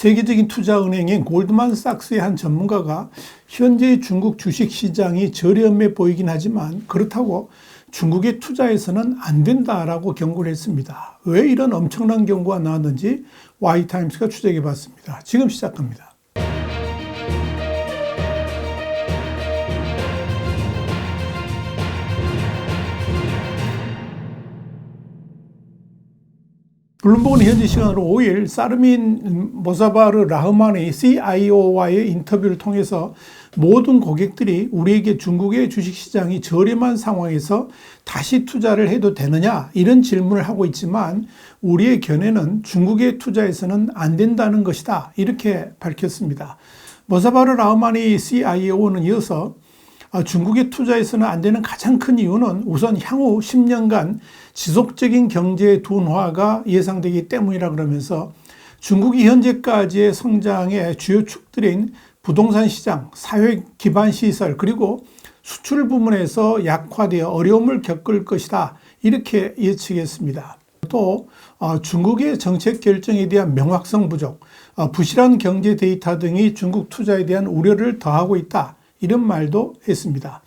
세계적인 투자은행인 골드만삭스의 한 전문가가 현재의 중국 주식시장이 저렴해 보이긴 하지만 그렇다고 중국에 투자해서는 안 된다라고 경고를 했습니다. 왜 이런 엄청난 경고가 나왔는지 Y타임스가 추적해 봤습니다. 지금 시작합니다. 블룸버그는 현지 시간으로 5일 사르민 모사바르 라흐마니 CIO와의 인터뷰를 통해서 모든 고객들이 우리에게 중국의 주식시장이 저렴한 상황에서 다시 투자를 해도 되느냐 이런 질문을 하고 있지만 우리의 견해는 중국에 투자해서는 안 된다는 것이다 이렇게 밝혔습니다. 모사바르 라흐마니 CIO는 이어서 중국에 투자해서는 안 되는 가장 큰 이유는 우선 향후 10년간 지속적인 경제 둔화가 예상되기 때문이라 그러면서 중국이 현재까지의 성장의 주요 축들인 부동산 시장, 사회 기반 시설 그리고 수출 부문에서 약화되어 어려움을 겪을 것이다 이렇게 예측했습니다. 또 중국의 정책 결정에 대한 명확성 부족, 부실한 경제 데이터 등이 중국 투자에 대한 우려를 더하고 있다 이런 말도 했습니다.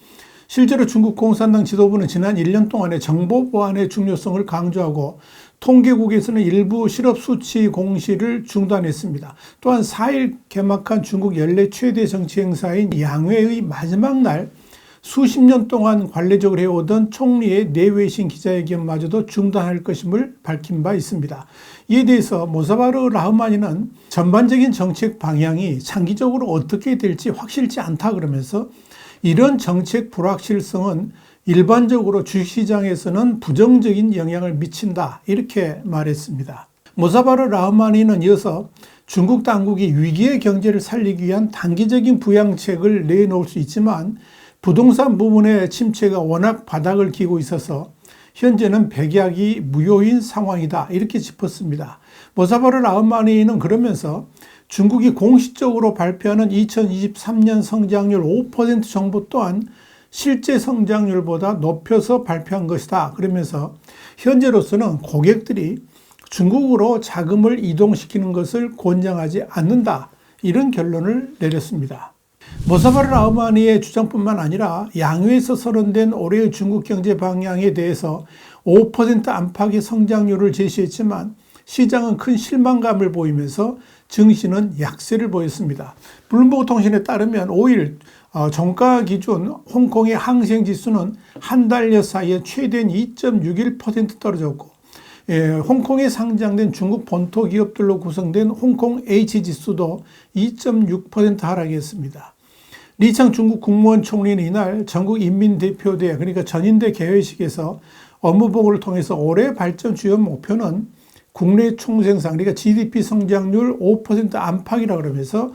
실제로 중국 공산당 지도부는 지난 1년 동안에 정보 보안의 중요성을 강조하고 통계국에서는 일부 실업 수치 공시를 중단했습니다. 또한 4일 개막한 중국 연례 최대 정치 행사인 양회의 마지막 날 수십 년 동안 관례적으로 해오던 총리의 내외신 기자회견마저도 중단할 것임을 밝힌 바 있습니다. 이에 대해서 모사바르 라흐마니는 전반적인 정책 방향이 장기적으로 어떻게 될지 확실치 않다 그러면서 이런 정책 불확실성은 일반적으로 주식시장에서는 부정적인 영향을 미친다 이렇게 말했습니다. 모사바르 라흐마니는 이어서 중국 당국이 위기의 경제를 살리기 위한 단기적인 부양책을 내놓을 수 있지만 부동산 부문의 침체가 워낙 바닥을 기고 있어서 현재는 백약이 무효인 상황이다 이렇게 짚었습니다. 모사바르 라흐마니는 그러면서 중국이 공식적으로 발표하는 2023년 성장률 5% 정보 또한 실제 성장률보다 높여서 발표한 것이다. 그러면서 현재로서는 고객들이 중국으로 자금을 이동시키는 것을 권장하지 않는다. 이런 결론을 내렸습니다. 모사바르 라흐마니의 주장뿐만 아니라 양회에서 선언된 올해의 중국 경제 방향에 대해서 5% 안팎의 성장률을 제시했지만 시장은 큰 실망감을 보이면서 증시는 약세를 보였습니다. 블룸버그 통신에 따르면 5일 종가 기준 홍콩의 항생지수는 한 달여 사이에 최대한 2.61% 떨어졌고 홍콩에 상장된 중국 본토 기업들로 구성된 홍콩 H지수도 2.6% 하락했습니다. 리창 중국 국무원 총리는 이날 전국 인민대표대 그러니까 전인대 개회식에서 업무보고를 통해서 올해 발전 주요 목표는 국내 총생산 그러니까 GDP 성장률 5% 안팎이라 그러면서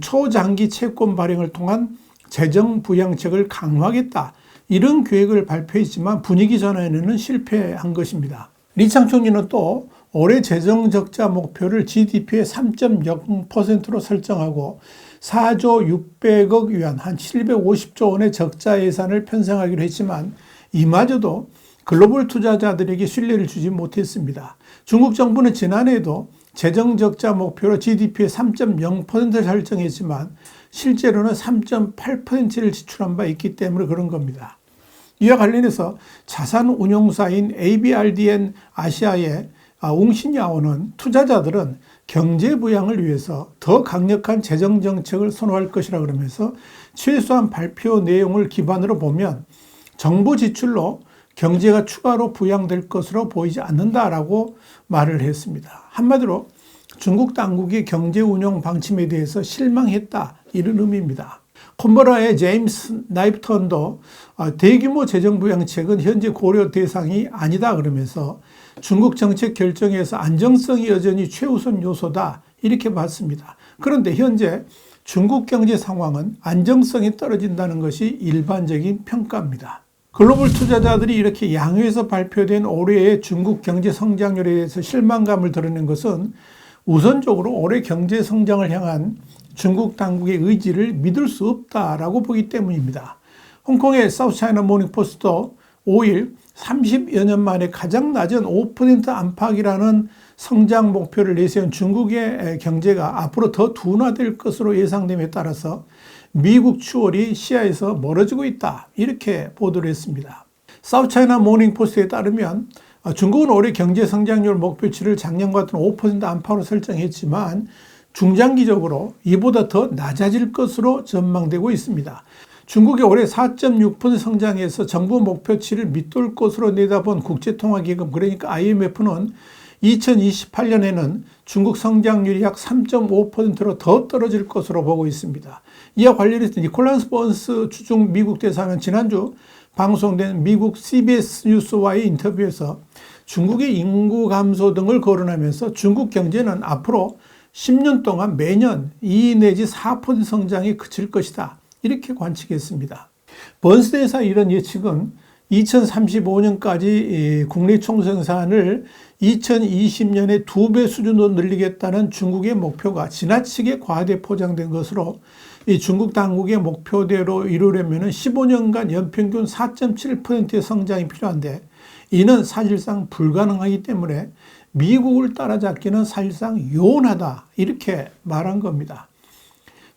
초장기 채권 발행을 통한 재정 부양책을 강화하겠다 이런 계획을 발표했지만 분위기 전환에는 실패한 것입니다. 리창 총리는 또 올해 재정 적자 목표를 GDP의 3.0%로 설정하고 4조 600억 위안 한 750조 원의 적자 예산을 편성하기로 했지만 이마저도 글로벌 투자자들에게 신뢰를 주지 못했습니다. 중국 정부는 지난해에도 재정 적자 목표로 GDP의 3.0%를 설정했지만 실제로는 3.8%를 지출한 바 있기 때문에 그런 겁니다. 이와 관련해서 자산운용사인 ABRDN 아시아의 웅신야오는 투자자들은 경제 부양을 위해서 더 강력한 재정 정책을 선호할 것이라 그러면서 최소한 발표 내용을 기반으로 보면 정부 지출로 경제가 추가로 부양될 것으로 보이지 않는다라고 말을 했습니다. 한마디로 중국 당국의 경제 운영 방침에 대해서 실망했다 이런 의미입니다. 콤버라의 제임스 나이프턴도 대규모 재정 부양책은 현재 고려 대상이 아니다 그러면서 중국 정책 결정에서 안정성이 여전히 최우선 요소다 이렇게 봤습니다. 그런데 현재 중국 경제 상황은 안정성이 떨어진다는 것이 일반적인 평가입니다. 글로벌 투자자들이 이렇게 양회에서 발표된 올해의 중국 경제 성장률에 대해서 실망감을 드러낸 것은 우선적으로 올해 경제 성장을 향한 중국 당국의 의지를 믿을 수 없다라고 보기 때문입니다. 홍콩의 사우스차이나 모닝포스트도 5일 30여 년 만에 가장 낮은 5% 안팎이라는 성장 목표를 내세운 중국의 경제가 앞으로 더 둔화될 것으로 예상됨에 따라서 미국 추월이 시야에서 멀어지고 있다. 이렇게 보도를 했습니다. 사우스차이나 모닝포스트에 따르면 중국은 올해 경제 성장률 목표치를 작년과 같은 5% 안팎으로 설정했지만 중장기적으로 이보다 더 낮아질 것으로 전망되고 있습니다. 중국이 올해 4.6% 성장해서 정부 목표치를 밑돌 것으로 내다본 국제통화기금, 그러니까 IMF는 2028년에는 중국 성장률이 약 3.5%로 더 떨어질 것으로 보고 있습니다. 이와 관련해서 니콜라스 번스 주중 미국 대사는 지난주 방송된 미국 CBS 뉴스와의 인터뷰에서 중국의 인구 감소 등을 거론하면서 중국 경제는 앞으로 10년 동안 매년 2 내지 4% 성장에 그칠 것이다. 이렇게 관측했습니다. 번스 대사 이런 예측은 2035년까지 국내 총생산을 2020년에 2배 수준으로 늘리겠다는 중국의 목표가 지나치게 과대 포장된 것으로 이 중국 당국의 목표대로 이루려면 15년간 연평균 4.7%의 성장이 필요한데 이는 사실상 불가능하기 때문에 미국을 따라잡기는 사실상 요원하다. 이렇게 말한 겁니다.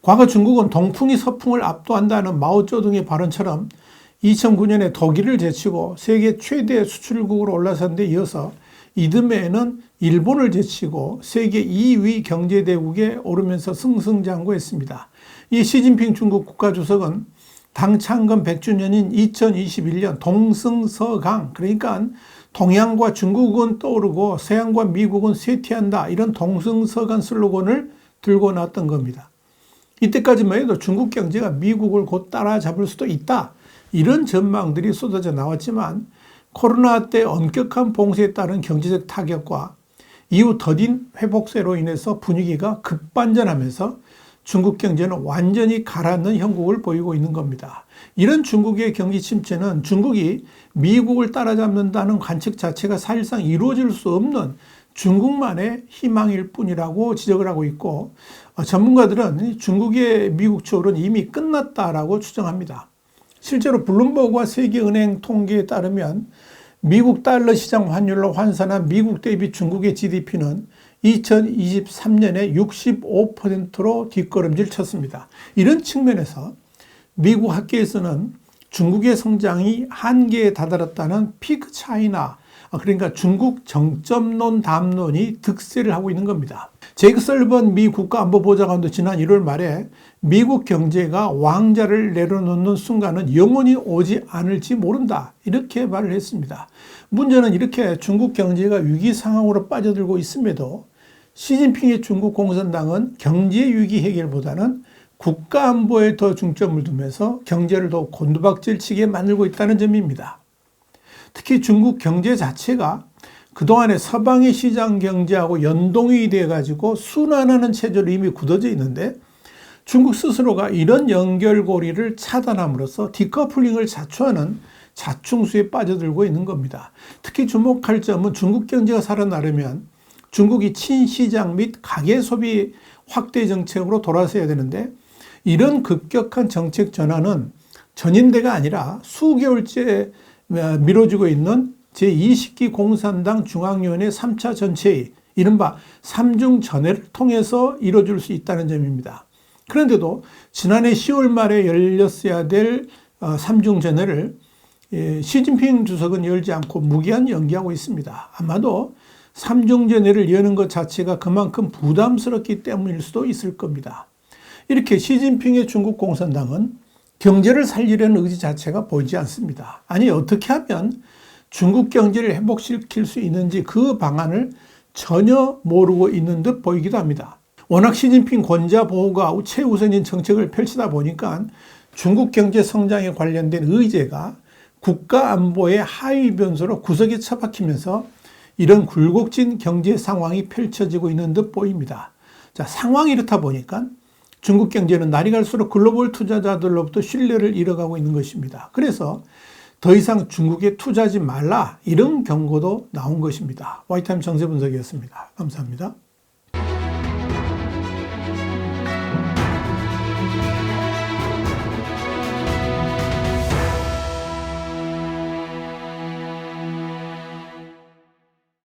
과거 중국은 동풍이 서풍을 압도한다는 마오쩌둥의 발언처럼 2009년에 독일을 제치고 세계 최대 수출국으로 올라선 데 이어서 이듬해에는 일본을 제치고 세계 2위 경제대국에 오르면서 승승장구했습니다. 이 시진핑 중국 국가주석은 당 창건 100주년인 2021년 동승서강, 그러니까 동양과 중국은 떠오르고 서양과 미국은 쇠퇴한다, 이런 동승서강 슬로건을 들고 나왔던 겁니다. 이때까지만 해도 중국 경제가 미국을 곧 따라잡을 수도 있다, 이런 전망들이 쏟아져 나왔지만 코로나 때 엄격한 봉쇄에 따른 경제적 타격과 이후 더딘 회복세로 인해서 분위기가 급반전하면서 중국 경제는 완전히 가라앉는 형국을 보이고 있는 겁니다. 이런 중국의 경기 침체는 중국이 미국을 따라잡는다는 관측 자체가 사실상 이루어질 수 없는 중국만의 희망일 뿐이라고 지적을 하고 있고, 전문가들은 중국의 미국 추월은 이미 끝났다라고 추정합니다. 실제로 블룸버그와 세계은행 통계에 따르면 미국 달러 시장 환율로 환산한 미국 대비 중국의 GDP는 2023년에 65%로 뒷걸음질 쳤습니다. 이런 측면에서 미국 학계에서는 중국의 성장이 한계에 다다랐다는 피크 차이나, 그러니까 중국 정점론 담론이 득세를 하고 있는 겁니다. 제이크 설리번 미 국가안보보좌관도 지난 1월 말에 미국 경제가 왕자를 내려놓는 순간은 영원히 오지 않을지 모른다, 이렇게 말을 했습니다. 문제는 이렇게 중국 경제가 위기 상황으로 빠져들고 있음에도 시진핑의 중국 공산당은 경제 위기 해결보다는 국가 안보에 더 중점을 두면서 경제를 더 곤두박질치게 만들고 있다는 점입니다. 특히 중국 경제 자체가 그동안에 서방의 시장 경제하고 연동이 돼가지고 순환하는 체제로 이미 굳어져 있는데 중국 스스로가 이런 연결고리를 차단함으로써 디커플링을 자초하는 자충수에 빠져들고 있는 겁니다. 특히 주목할 점은 중국 경제가 살아나려면 중국이 친시장 및 가계 소비 확대 정책으로 돌아서야 되는데 이런 급격한 정책 전환은 전인대가 아니라 수개월째 미뤄지고 있는 제20기 공산당 중앙위원회 3차 전체회의, 이른바 3중 전회를 통해서 이뤄질 수 있다는 점입니다. 그런데도 지난해 10월 말에 열렸어야 될 3중 전회를 시진핑 주석은 열지 않고 무기한 연기하고 있습니다. 아마도 3중 전회를 여는 것 자체가 그만큼 부담스럽기 때문일 수도 있을 겁니다. 이렇게 시진핑의 중국 공산당은 경제를 살리려는 의지 자체가 보이지 않습니다. 아니, 어떻게 하면 중국 경제를 회복시킬 수 있는지 그 방안을 전혀 모르고 있는 듯 보이기도 합니다. 워낙 시진핑 권자 보호가 최우선인 정책을 펼치다 보니까 중국 경제 성장에 관련된 의제가 국가 안보의 하위 변수로 구석에 처박히면서 이런 굴곡진 경제 상황이 펼쳐지고 있는 듯 보입니다. 자, 상황이 이렇다 보니까 중국 경제는 날이 갈수록 글로벌 투자자들로부터 신뢰를 잃어가고 있는 것입니다. 그래서 더 이상 중국에 투자하지 말라, 이런 경고도 나온 것입니다. 와이타임 정세 분석이었습니다. 감사합니다.